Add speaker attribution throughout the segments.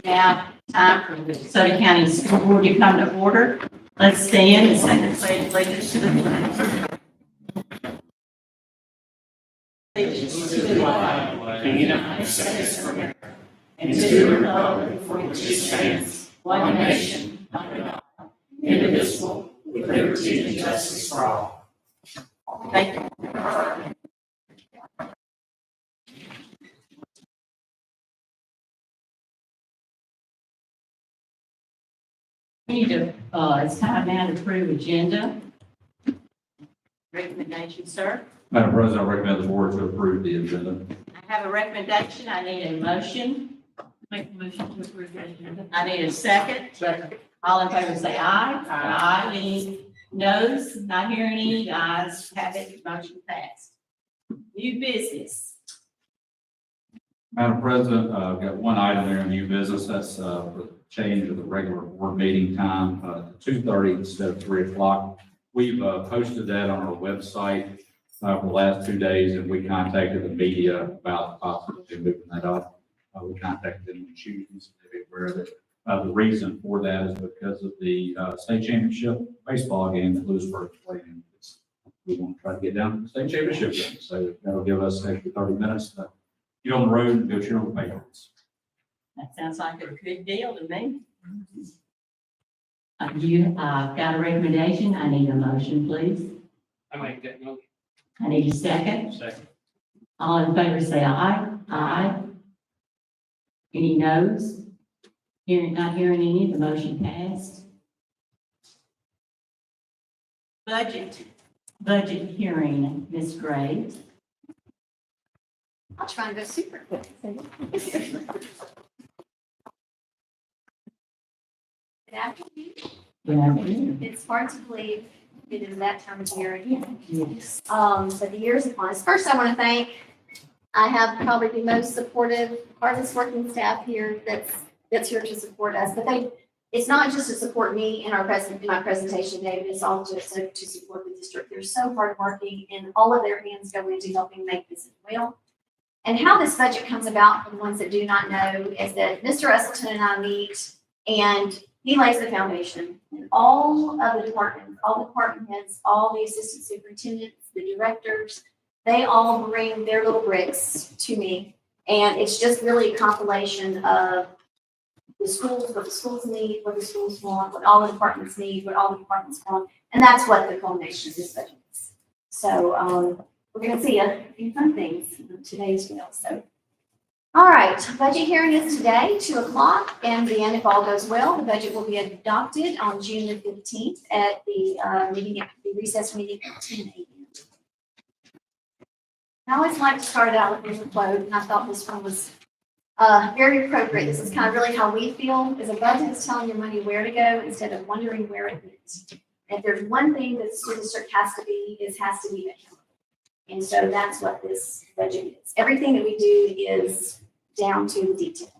Speaker 1: Now, time for the DeSoto County School Board to come to order. Let's stand and say the pledge of allegiance to the flag. Allegiance to the flag of the United States of America and to the republic for which it stands, one nation, under God, indivisible, with liberty and justice for all. Thank you. We need to, it's time now to approve agenda. Recommendation, sir.
Speaker 2: Madam President, I recommend the board to approve the agenda.
Speaker 1: I have a recommendation. I need a motion.
Speaker 3: Make a motion to approve the agenda.
Speaker 1: I need a second.
Speaker 3: Second.
Speaker 1: All in favor say aye. Aye. Any noes? Not hearing any. Ayes have it. Motion passed. New business.
Speaker 2: Madam President, I've got one item there in new business. That's for the change of the regular board meeting time to 2:30 instead of 3 o'clock. We've posted that on our website for the last 2 days, and we contacted the media about the possibility of moving that up. We contacted them on Tuesday, so they're aware of it. The reason for that is because of the state championship baseball game that Lewisburg played in. We want to try to get down to the state championship game, so that'll give us extra 30 minutes to get on the road and go cheer on the Patriots.
Speaker 1: That sounds like a good deal to me. You got a recommendation. I need a motion, please.
Speaker 3: I make that motion.
Speaker 1: I need a second.
Speaker 3: Second.
Speaker 1: All in favor say aye. Aye. Any noes? Not hearing any, the motion passed. Budget hearing, Ms. Graves.
Speaker 4: I'll try and go super quick. Good afternoon.
Speaker 1: Good afternoon.
Speaker 4: It's hard to believe it is that time of year again.
Speaker 1: Yes.
Speaker 4: But the year's upon us. First, I want to thank, I have probably the most supportive, hardest working staff here that's here to support us. But it's not just to support me in my presentation, David, it's also to support the district. They're so hardworking and all of their hands go into helping make this as well. And how this budget comes about, for the ones that do not know, is that Mr. Russellton and I meet and he lays the foundation. And all of the departments, all the department heads, all the assistant superintendents, the directors, they all bring their little bricks to me. And it's just really a compilation of the schools, what the schools need, what the schools want, what all the departments need, what all the departments want. And that's what the culmination of this budget is. So we're going to see a few fun things today as well. So, all right, budget hearing is today, 2 o'clock, and then if all goes well, the budget will be adopted on June the 15th at the recess meeting at 10 a.m. I always like to start out with a quote, and I thought this one was very appropriate. This is kind of really how we feel, is a budget is telling your money where to go instead of wondering where it is. If there's one thing that the school district has to be accountable. And so that's what this budget is. Everything that we do is down to the detail.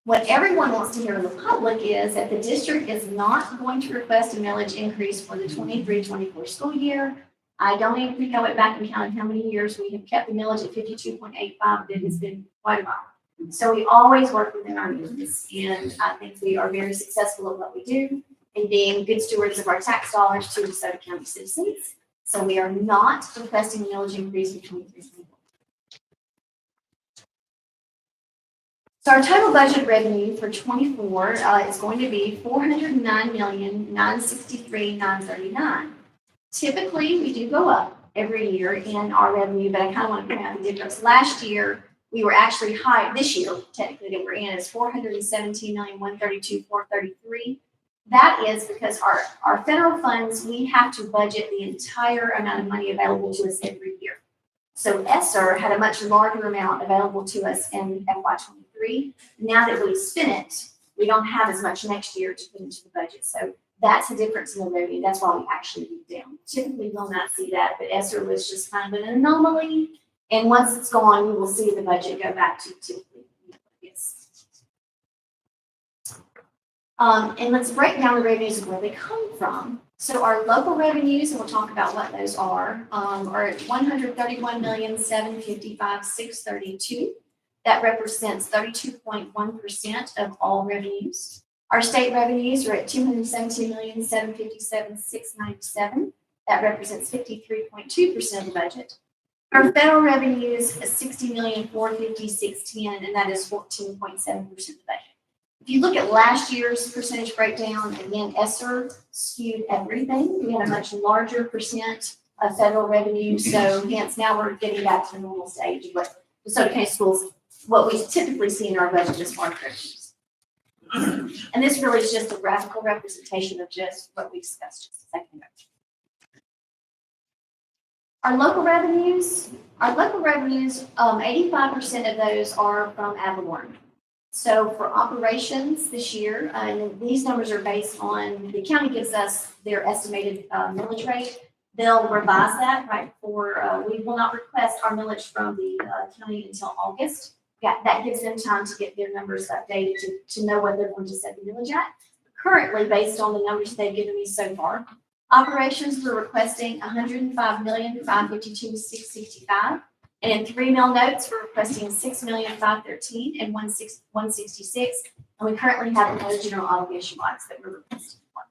Speaker 4: What everyone wants to hear in the public is that the district is not going to request a millage increase for the 23-24 school year. I don't even think I went back and counted how many years we have kept the millage at 52.85. It has been quite a while. So we always work within our means, and I think we are very successful at what we do in being good stewards of our tax dollars to DeSoto County citizens. So we are not requesting a millage increase for 23-24. So our total budget revenue for 24 is going to be $409,963,939. Typically, we do go up every year in our revenue, but I kind of want to point out the difference. Last year, we were actually high. This year, technically, that we're in is $417,132,433. That is because our federal funds, we have to budget the entire amount of money available to us every year. So ESSER had a much larger amount available to us in FY23. Now that we've spent it, we don't have as much next year to put into the budget. So that's the difference in the revenue. That's why we actually move down. Typically, we'll not see that, but ESSER was just kind of an anomaly. And once it's gone, we will see the budget go back to typically what it is. And let's break down the revenues and where they come from. So our local revenues, and we'll talk about what those are at $131,755,632. That represents 32.1% of all revenues. Our state revenues are at $217,757,697. That represents 53.2% of the budget. Our federal revenues is $60,456,10, and that is 14.7% of the budget. If you look at last year's percentage breakdown, again, ESSER skewed everything. We had a much larger percent of federal revenue, so hence now we're getting back to the normal stage of what DeSoto County Schools, what we typically see in our budget as far as revenues. And this really is just a graphical representation of just what we discussed just a second ago. Our local revenues, 85% of those are from ad valorem. So for operations this year, and these numbers are based on, the county gives us their estimated millage rate. They'll revise that right before, we will not request our millage from the county until August. Yeah, that gives them time to get their numbers updated to know what they're going to set the millage at. Currently, based on the numbers they've given me so far, operations, we're requesting $105,552,665. And in 3 mill notes, we're requesting $6,513,000 and $166. And we currently have no general obligation bonds that we're requesting for.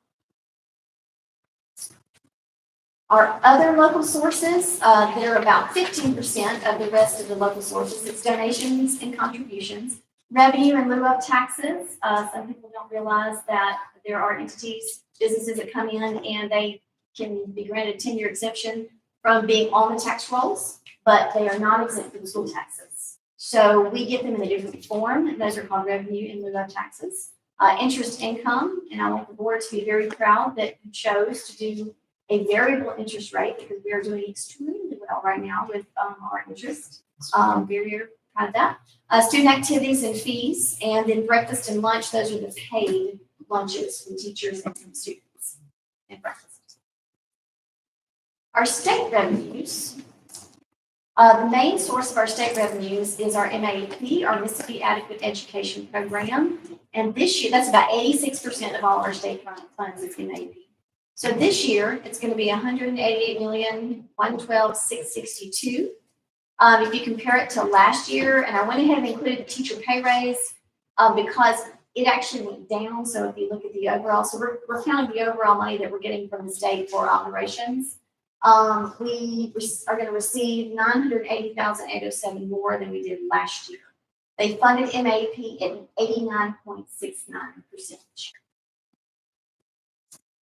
Speaker 4: Our other local sources, they're about 15% of the rest of the local sources. It's donations and contributions. Revenue in lieu of taxes. Some people don't realize that there are entities, businesses that come in and they can be granted a 10-year exemption from being on the tax rolls, but they are not exempt from school taxes. So we get them in a different form, and those are called revenue in lieu of taxes. Interest income, and I want the board to be very proud that you chose to do a variable interest rate because we are doing extremely well right now with our interest. Very, very proud of that. Student activities and fees, and then breakfast and lunch, those are the paid lunches from teachers and from students and breakfast. Our state revenues, the main source of our state revenues is our MAP, our Mississippi Adequate Education Program. And this year, that's about 86% of all our state funds is MAP. So this year, it's going to be $188,112,662. If you compare it to last year, and I went ahead and included the teacher pay raise because it actually went down. So if you look at the overall, so we're counting the overall money that we're getting from the state for operations. We are going to receive $980,807 more than we did last year. They funded MAP at 89.69% this year.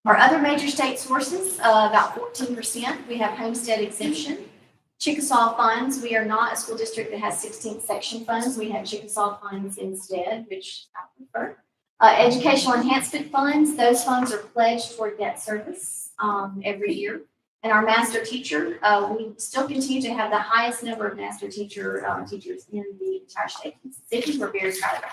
Speaker 4: Our other major state sources, about 14%, we have homestead exemption. Chickasaw funds, we are not a school district that has 16th section funds. We have Chickasaw funds instead, which I prefer. Educational enhancement funds, those funds are pledged for debt service every year. And our master teacher, we still continue to have the highest number of master teachers in the entire state of Mississippi. We're very proud of that.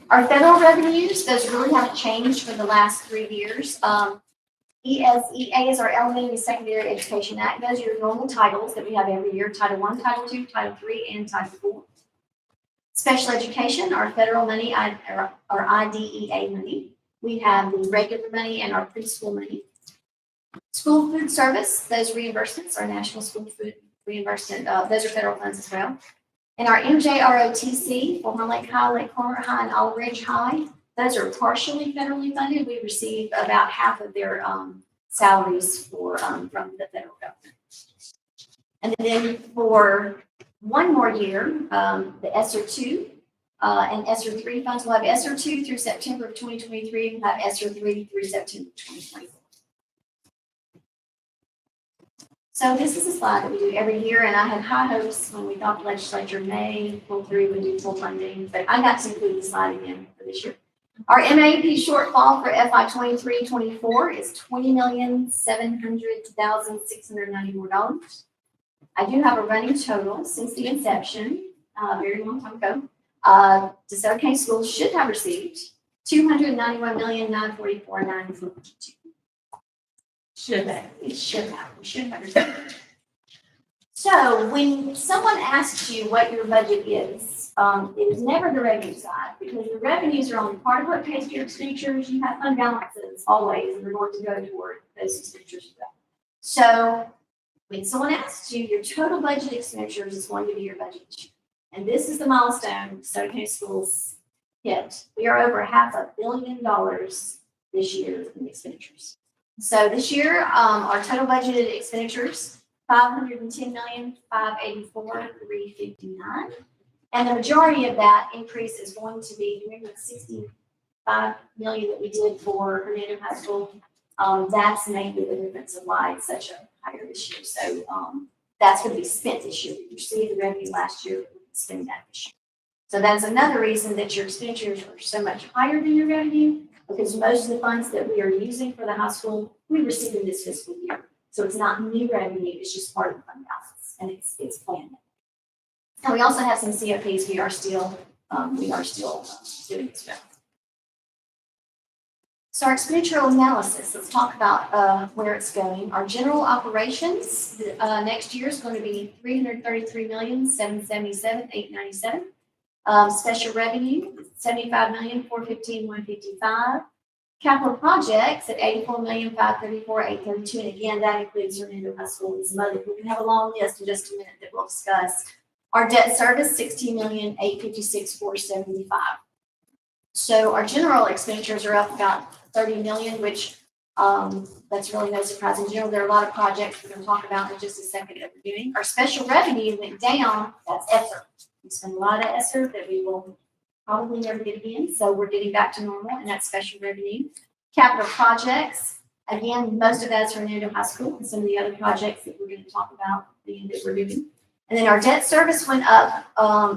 Speaker 4: Our federal revenues, those really haven't changed for the last 3 years. ESEA is our Elementary and Secondary Education Act. Those are your normal titles that we have every year, Title I, Title II, Title III, and Title IV. Special education, our federal money, our IDEA money. We have the regular money and our preschool money. School food service, those reimbursements are national school food reimbursement. Those are federal funds as well. And our MJROTC, Former Lake High, Lake Corner High, and Olive Ridge High, those are partially federally funded. We receive about half of their salaries from the federal government. And then for one more year, the ESSER 2 and ESSER 3 funds will have ESSER 2 through September of 2023. We'll have ESSER 3 through September of 2024. So this is a slide that we do every year, and I had high hopes when we thought the legislature may pull through and do full funding, but I got to include the slide again for this year. Our MAP shortfall for FY 23-24 is $20,700,694. I do have a running total since the inception, a very long time ago. DeSoto County Schools should have received $291,944,952.
Speaker 3: Should have.
Speaker 4: We should have received. So when someone asks you what your budget is, it is never the revenue side because the revenues are only part of what pays for your expenditures. You have fund balances always, and they're going to go toward those expenditures as well. So When someone asks you, your total budget expenditures is going to be your budget this year. And this is the milestone DeSoto County Schools hit. We are over $500 million this year in expenditures. So this year, our total budgeted expenditures, $510,584,359. And the majority of that increase is going to be, remember the $65 million that we did for Hernando High School? That's mainly the difference of why it's such a higher this year. So that's going to be spent this year. You received the revenue last year, spend that this year. So that's another reason that your expenditures are so much higher than your revenue, because most of the funds that we are using for the high school, we receive in this fiscal year. So it's not new revenue, it's just part of the fund balance, and it's planned. And we also have some COPs we are still doing as well. So our expenditure analysis, let's talk about where it's going. Our general operations next year is going to be $333,777,897. Special revenue, $75,415,155. Capital projects at $84,534,832. And again, that includes Hernando High School and some others. We're going to have a long list in just a minute that we'll discuss. Our debt service, $16,856,475. So our general expenditures are up about $30 million, which that's really no surprise. In general, there are a lot of projects we're going to talk about in just a second that we're doing. Our special revenue went down. That's ESSER. We spend a lot of ESSER that we will probably never get again. So we're getting back to normal, and that's special revenue. Capital projects, again, most of that's Hernando High School and some of the other projects that we're going to talk about that we're doing. And then our debt service went up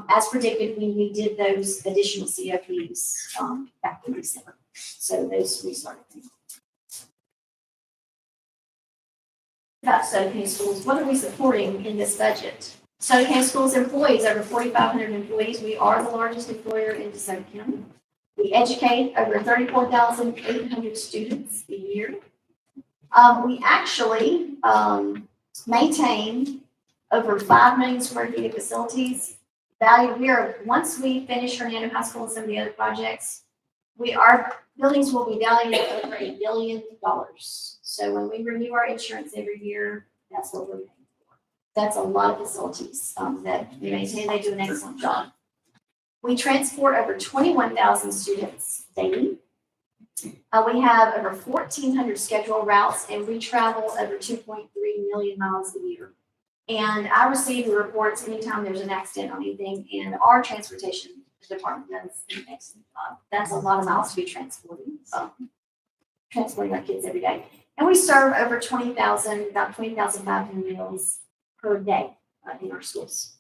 Speaker 4: as predicted when we did those additional COPs back in December. So those we started. About DeSoto County Schools, what are we supporting in this budget? DeSoto County Schools employees, over 4,500 employees. We are the largest employer in DeSoto County. We educate over 34,800 students a year. We actually maintain over 5 million square feet of facilities. Once we finish Hernando High School and some of the other projects, our buildings will be valued at over $1 billion. So when we renew our insurance every year, that's what we're paying for. That's a lot of facilities that we maintain. They do an excellent job. We transport over 21,000 students daily. We have over 1,400 scheduled routes, and we travel over 2.3 million miles a year. And I receive the reports anytime there's an accident or anything, and our transportation department does an excellent job. That's a lot of miles to be transporting our kids every day. And we serve over about 20,500 meals per day in our schools.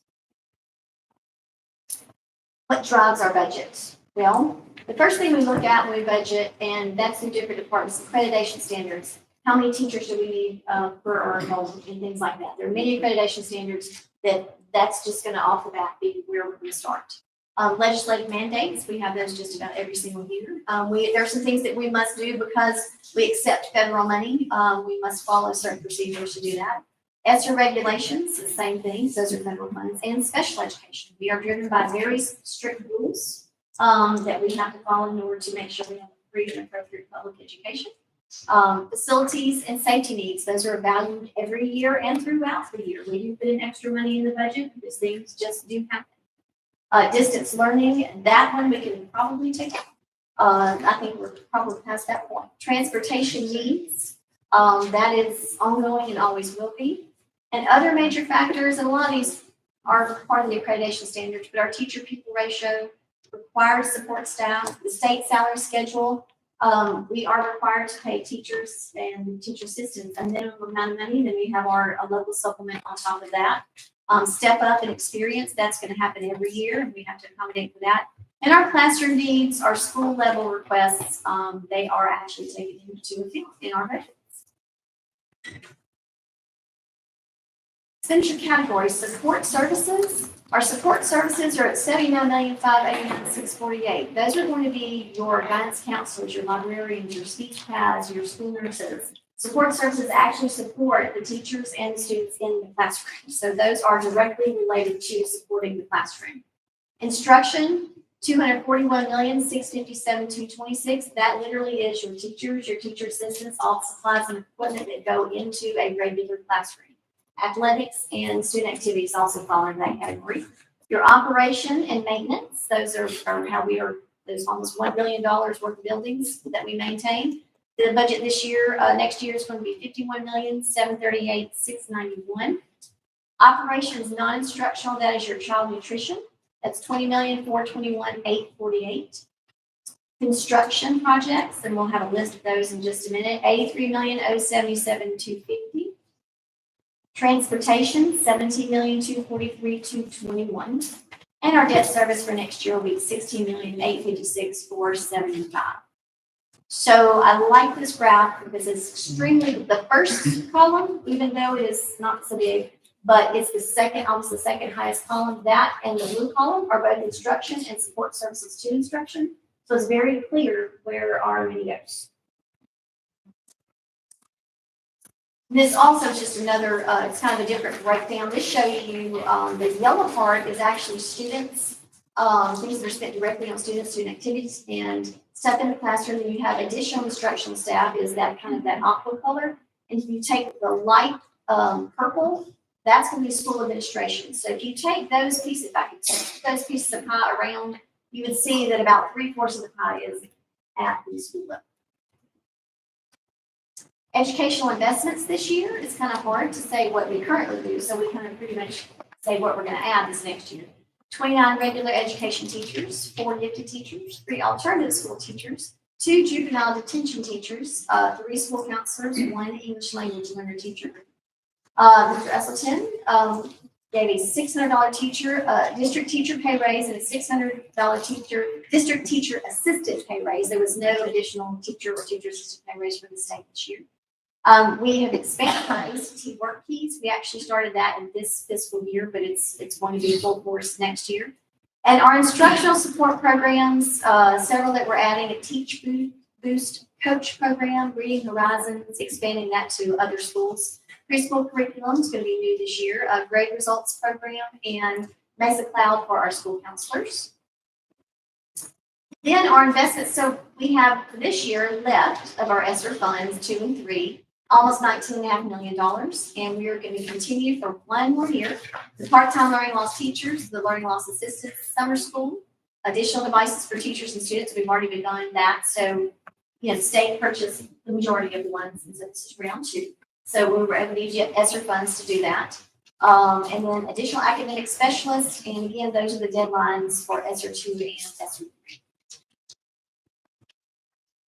Speaker 4: What drives our budget? Well, the first thing we look at when we budget, and that's in different departments, accreditation standards. How many teachers do we need for our enrollment and things like that? There are many accreditation standards that's just going to off the bat be where we're going to start. Legislative mandates, we have those just about every single year. There are some things that we must do because we accept federal money. We must follow certain procedures to do that. ESSER regulations, the same things, those are federal funds. And special education, we are driven by very strict rules that we have to follow in order to make sure we have free and appropriate public education. Facilities and safety needs, those are valued every year and throughout the year. We do put in extra money in the budget because things just do happen. Distance learning, that one we can probably take out. I think we're probably past that point. Transportation needs, that is ongoing and always will be. And other major factors, and a lot of these are part of the accreditation standards, but our teacher-pupil ratio, required support staff, the state salary schedule. We are required to pay teachers and teacher assistants a minimum amount of money. Then we have our local supplement on top of that. Step up in experience, that's going to happen every year, and we have to accommodate for that. And our classroom needs, our school level requests, they are actually taken into account in our budgets. Expenditure categories, support services. Our support services are at $79,589,648. Those are going to be your guidance counselors, your librarians, your speech paths, your school nurses. Support services actually support the teachers and the students in the classroom. So those are directly related to supporting the classroom. Instruction, $241,657,226. That literally is your teachers, your teacher assistants, all the supplies and equipment that go into a regular classroom. Athletics and student activities also fall in that category. Your operation and maintenance, those are how we are, there's almost $1 billion worth of buildings that we maintain. The budget this year, next year is going to be $51,738,691. Operations non-instructional, that is your child nutrition. That's $20,421,848. Construction projects, and we'll have a list of those in just a minute. $83,077,250. Transportation, $17,243,221. And our debt service for next year will be $16,856,475. So I like this graph because it's extremely, the first column, even though it is not so big, but it's the second, almost the second highest column. That and the blue column are both instruction and support services to instruction. So it's very clear where our money goes. This also is just another, it's kind of a different breakdown. This shows you the yellow part is actually students, things that are spent directly on students, student activities, and stuff in the classroom. And you have additional instructional staff is that kind of that aqua color. And if you take the light purple, that's going to be school administration. So if you take those pieces, if I could take those pieces of pie around, you would see that about 3/4 of the pie is at the school level. Educational investments this year, it's kind of hard to say what we currently do, so we kind of pretty much say what we're going to add this next year. 29 regular education teachers, 4 gifted teachers, 3 alternative school teachers, 2 juvenile detention teachers, 3 school counselors, 1 English language learner teacher. Mr. Esselton gave a $600 teacher, district teacher pay raise and a $600 district teacher assistant pay raise. There was no additional teacher or teacher assistant pay raise for the state this year. We have expanded our ACT work keys. We actually started that in this fiscal year, but it's going to be full force next year. And our instructional support programs, several that we're adding, a Teach Boost Coach program, Reading Horizons, expanding that to other schools. Preschool curriculum is going to be new this year, a grade results program, and Mesa Cloud for our school counselors. Then our investments, so we have this year left of our ESSER funds 2 and 3, almost $19.5 million, and we are going to continue for 1 more year. The part-time learning loss teachers, the learning loss assistants, summer school, additional devices for teachers and students. We've already begun that, so the state purchased the majority of the ones since it's round 2. So we were able to use ESSER funds to do that. And then additional academic specialists, and again, those are the deadlines for ESSER 2 and ESSER 3.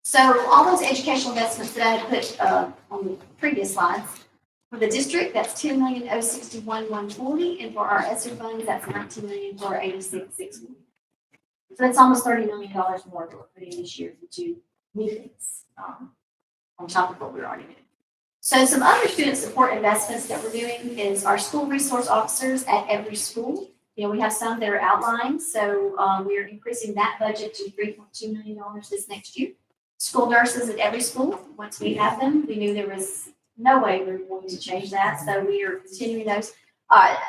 Speaker 4: So all those educational investments that I had put on the previous slides, for the district, that's $10,061,140, and for our ESSER funds, that's $19,486,640. So that's almost $30 million more that we're putting this year to do new things on top of what we're already doing. So some other student support investments that we're doing is our school resource officers at every school. You know, we have some that are outlined, so we are increasing that budget to $3.2 million this next year. School nurses at every school, once we have them, we knew there was no way we were going to change that, so we are continuing those.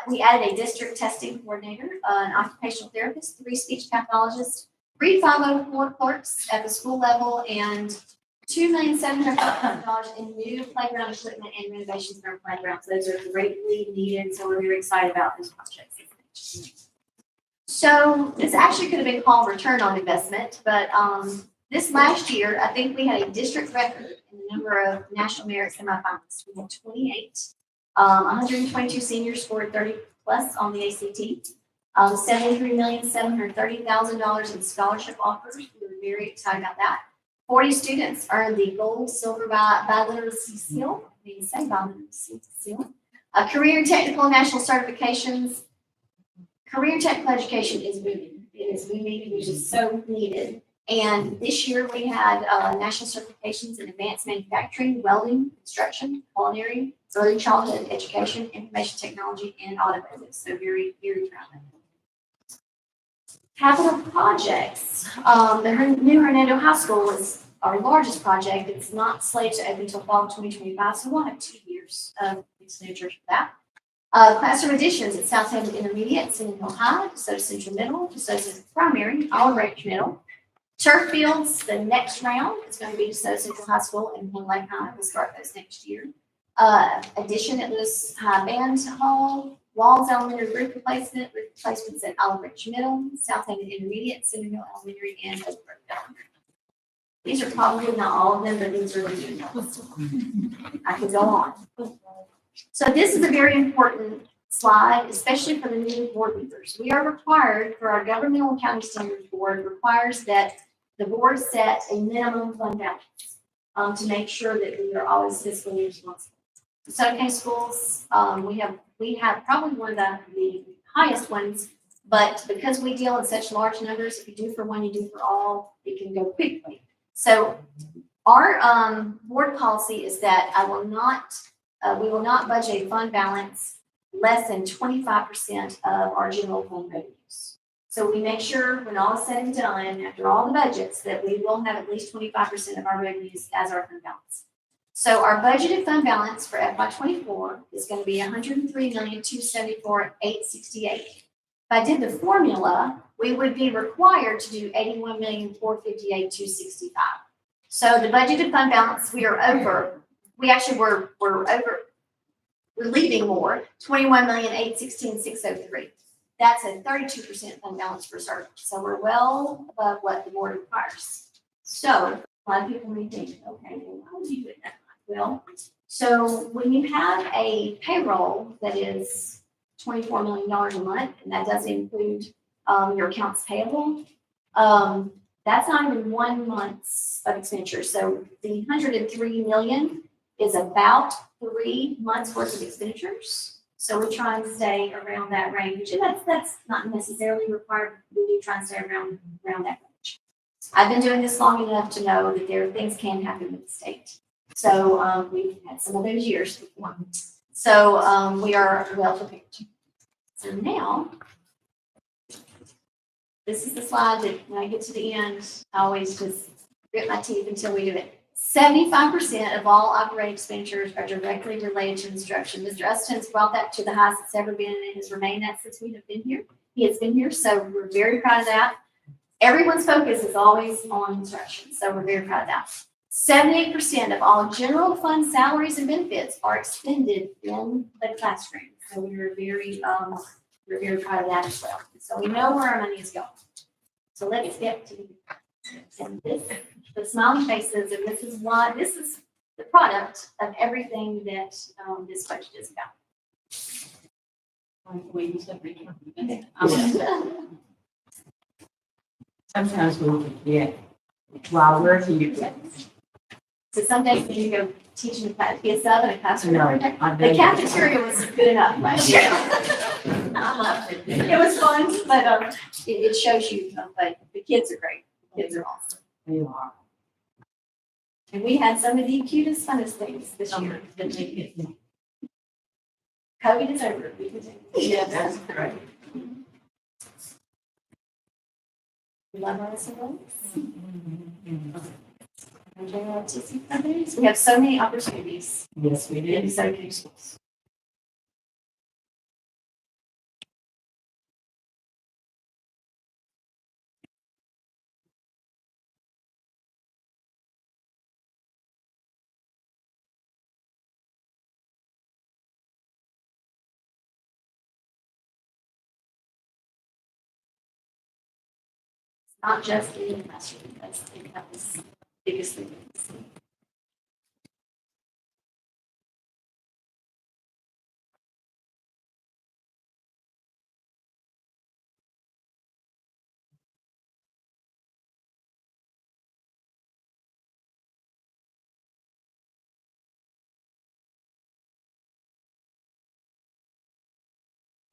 Speaker 4: We added a district testing coordinator, an occupational therapist, 3 speech pathologists, 3 504 clerks at the school level, and $2,700,000 in new playground equipment and renovations in our playgrounds. Those are greatly needed, so we're very excited about those projects. So this actually could have been called return on investment, but this last year, I think we had a district record in the number of national merit semifinalists. We had 28. 122 seniors scored 30 plus on the ACT. $73,730,000 in scholarship offers. We were very excited about that. 40 students earned the gold, silver biliteracy seal. I mean, say biliteracy seal. Career and technical national certifications. Career and technical education is booming. It is booming, which is so needed. And this year we had national certifications in advanced manufacturing, welding, construction, culinary, early childhood education, information technology, and automotive. So very, very proud of it. Capital projects. The new Hernando High School is our largest project. It's not slated to open until fall of 2025, so we'll have 2 years of expenditures for that. Classroom additions at South Haven Intermediate, Seminole Hill High, DeSoto Central Middle, DeSoto Central Primary, Olive Branch Middle. Turf fields, the next round is going to be DeSoto Central High School and Hill Lake High. We'll start those next year. Addition at Lewis High Band Hall, Walls Elementary replacements at Olive Branch Middle, South Haven Intermediate, Centerville Elementary, and Oakbrook Elementary. These are probably not all of them, but these are the main ones. I could go on. So this is a very important slide, especially for the new board members. We are required, for our governmental accounting standards board, requires that the board set a minimum fund balance to make sure that we are always fiscally responsible. DeSoto County Schools, we have probably one of the highest ones, but because we deal in such large numbers, if you do for one, you do for all, it can go quickly. So our board policy is that we will not budget a fund balance less than 25% of our general fund revenues. So we make sure when all is said and done, after all the budgets, that we will have at least 25% of our revenues as our fund balance. So our budgeted fund balance for FY24 is going to be $103,274,868. If I did the formula, we would be required to do $81,458,265. So the budgeted fund balance, we are over. We're leaving more, $21,816,603. That's a 32% fund balance reserve. So we're well above what the board requires. So a lot of people may think, okay, well, how would you do it that way? Well, so when you have a payroll that is $24 million a month, and that does include your accounts payable, that's not even 1 month's of expenditure. So the $103 million is about 3 months worth of expenditures. So we try and stay around that range, and that's not necessarily required. We do try and stay around that range. I've been doing this long enough to know that things can happen with the state. So we've had some of those years before. So we are well prepared. So now, this is the slide that when I get to the end, I always just grit my teeth until we do it. 75% of all operating expenditures are directly related to instruction. Mr. Uston's brought that to the highest it's ever been, and it has remained that since we have been here. He has been here, so we're very proud of that. Everyone's focus is always on instruction, so we're very proud of that. 78% of all general fund salaries and benefits are expended in the classroom. So we're very proud of that as well. So we know where our money is going. So let's get to the smiling faces, and this is the product of everything that this budget is about.
Speaker 3: Sometimes we forget while we're here.
Speaker 4: So some days when you go teaching a PSL in a classroom,
Speaker 3: No,
Speaker 4: the cafeteria was good enough last year. I loved it. It was fun, but it shows you, but the kids are great. The kids are awesome.
Speaker 3: You are.
Speaker 4: And we had some of the cutest, funnest things this year. COVID is over.
Speaker 3: Yeah, that's great.
Speaker 4: We love our siblings. We have so many opportunities
Speaker 3: Yes, we
Speaker 4: in
Speaker 3: did.
Speaker 4: DeSoto County Schools. Not just in the classroom, I think that was the biggest thing.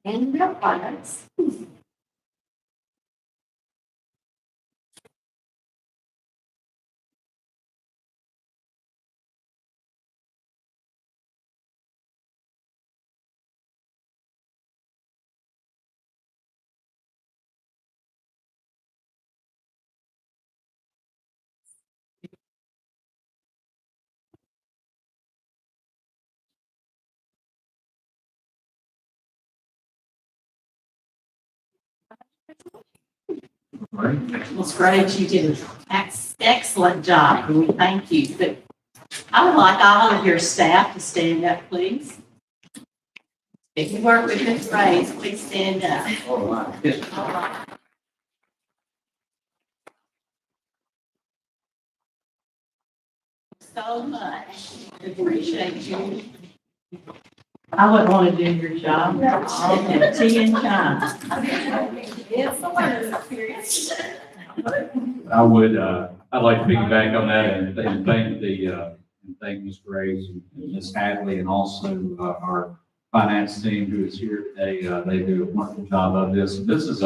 Speaker 4: And real products.
Speaker 3: It's great. You did an excellent job, and we thank you. But
Speaker 1: I would like all of your staff to stand up, please. If you work with Ms. Graves, please stand up. All right. So much. Appreciate you. I wouldn't want to do your job. I'll have tea and china.
Speaker 4: It's the learning experience.
Speaker 2: I would, I'd like to piggyback on that and thank Ms. Graves and Ms. Hadley and also our finance team who is here today. They do a wonderful job of this. This is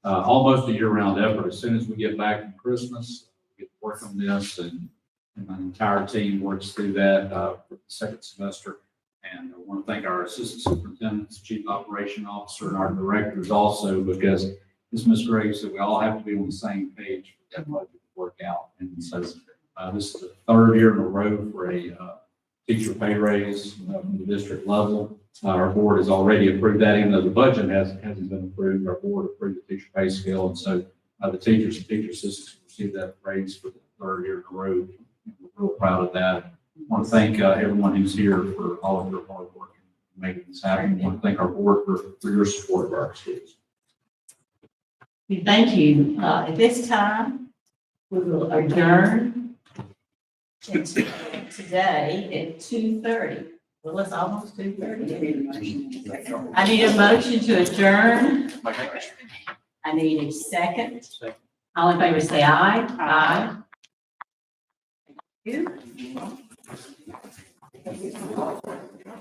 Speaker 2: almost a year-round effort. As soon as we get back from Christmas, we get to work on this and my entire team works through that for the second semester. And I want to thank our assistant superintendents, chief operation officer, and our directors also, because as Ms. Graves said, we all have to be on the same page for that budget to work out. And so this is the third year in a row for a teacher pay raise from the district level. Our board has already approved that, even though the budget hasn't been approved. Our board approved the teacher pay scale, and so the teachers and teacher assistants received that raise for the third year in a row. We're real proud of that. I want to thank everyone who's here for all of your hard work and making this happen. I want to thank our board for your support of our students.
Speaker 1: Thank you. At this time, we will adjourn today at 2:30. Well, it's almost 2:30. I need a motion to adjourn. I need a second. All in favor, say aye. Aye. Thank you.